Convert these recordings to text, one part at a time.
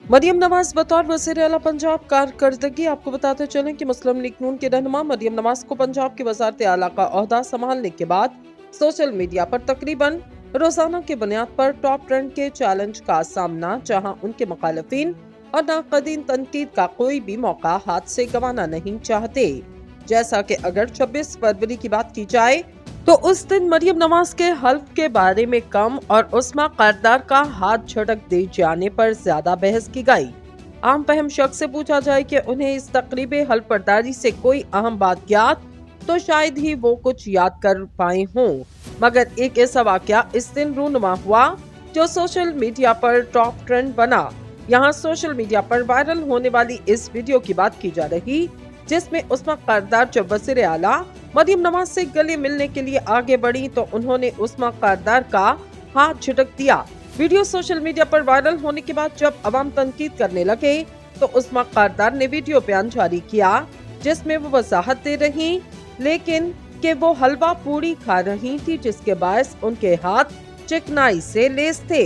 मरियम नवाज बतौर वज़ीर आला पंजाब कारकर्दगी। आपको बताते चलें कि मुस्लिम लीग नून के रहनुमा मरियम नवाज को पंजाब की वज़ारत आला का ओहदा संभालने के बाद सोशल मीडिया पर तकरीबन रोजाना की बुनियाद पर टॉप ट्रेंड के चैलेंज का सामना, जहां उनके मुखालिफिन और नाक़दीन तनकीद का कोई भी मौका हाथ से गंवाना नहीं चाहते। जैसा कि अगर 26 फरवरी की बात की जाए तो उस दिन मरियम नवाज के हल्फ के बारे में कम और उस्मा कारदार का हाथ झटक दे जाने पर ज्यादा बहस की गई। आम फहम शख्स से पूछा जाए कि उन्हें इस तकरीबे हल्फ बर्दारी से कोई अहम बात याद, तो शायद ही वो कुछ याद कर पाए हों, मगर एक ऐसा वाकया इस दिन रूनुमा हुआ जो सोशल मीडिया पर टॉप ट्रेंड बना। यहाँ सोशल मीडिया पर वायरल होने वाली इस वीडियो की बात की जा रही, जिसमें उस्मा कारदार जब वज़ीर आला मरियम नवाज से गले मिलने के लिए आगे बढ़ी तो उन्होंने उस्मा कारदार का हाथ झटक दिया। वीडियो सोशल मीडिया पर वायरल होने के बाद जब अवाम तनकीद करने लगे तो उस्मा कारदार ने वीडियो बयान जारी किया, जिसमें वो वजाहत दे रही लेकिन कि वो हलवा पूरी खा रही थी, जिसके बायस उनके हाथ चिकनाई से लेस थे।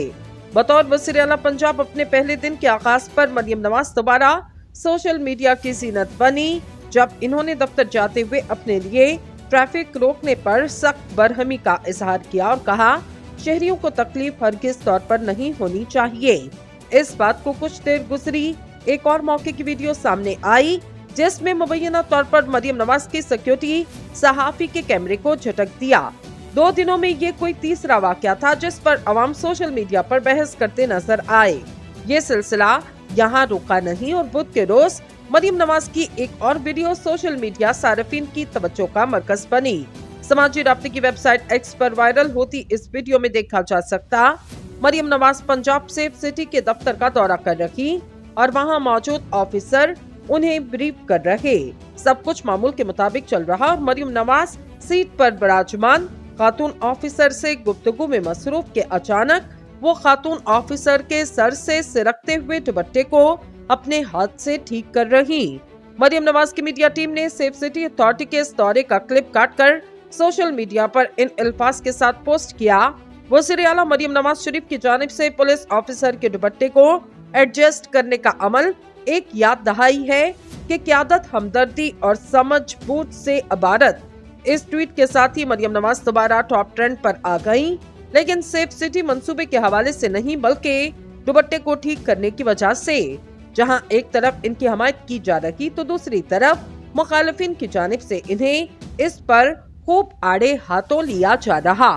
बतौर वज़ीर आला पंजाब अपने पहले दिन के आगाज पर मरियम नवाज दोबारा सोशल मीडिया की जीनत बनी, जब इन्होंने दफ्तर जाते हुए अपने लिए ट्रैफिक रोकने पर सख्त बरहमी का इजहार किया और कहा शहरियों को तकलीफ हरगिज तौर पर नहीं होनी चाहिए। इस बात को कुछ देर गुजरी एक और मौके की वीडियो सामने आई, जिसमें मुबैना तौर पर मरियम नवाज की सिक्योरिटी सहाफी के कैमरे को झटक दिया। 2 दिनों में ये कोई तीसरा वाकया था जिस पर अवाम सोशल मीडिया पर बहस करते नजर आए। ये सिलसिला यहाँ रुका नहीं और बुध के रोज मरियम नवाज की एक और वीडियो सोशल मीडिया सार्फिन की तवज्जो का मरकज बनी। समाजी राब्ते की वेबसाइट एक्स पर वायरल होती इस वीडियो में देखा जा सकता मरियम नवाज पंजाब सेफ सिटी के दफ्तर का दौरा कर रही और वहां मौजूद ऑफिसर उन्हें ब्रीफ कर रहे। सब कुछ मामूल के मुताबिक चल रहा और मरियम नवाज सीट पर विराजमान खातून ऑफिसर से गुफ्तगू में मसरूफ के अचानक वो खातून ऑफिसर के सर से सिरकते हुए दुपट्टे को अपने हाथ से ठीक कर रही। मरियम नवाज की मीडिया टीम ने सेफ सिटी अथॉरिटी के इस दौरे का क्लिप काटकर सोशल मीडिया पर इन अल्फाज के साथ पोस्ट किया। वज़ीर आला मरियम नवाज शरीफ की जानिब से पुलिस ऑफिसर के दुपट्टे को एडजस्ट करने का अमल एक याद दहाई है कि क़यादत हमदर्दी और समझबूझ से इबारत। इस ट्वीट के साथ ही मरियम नवाज दोबारा टॉप ट्रेंड पर आ गयी, लेकिन सेफ सिटी मंसूबे के हवाले से नहीं बल्कि दुपट्टे को ठीक करने की वजह से। जहां एक तरफ इनकी हमायत की जा रही तो दूसरी तरफ मुखालिफिन की जानिब से इन्हें इस पर खूब आड़े हाथों लिया जा रहा।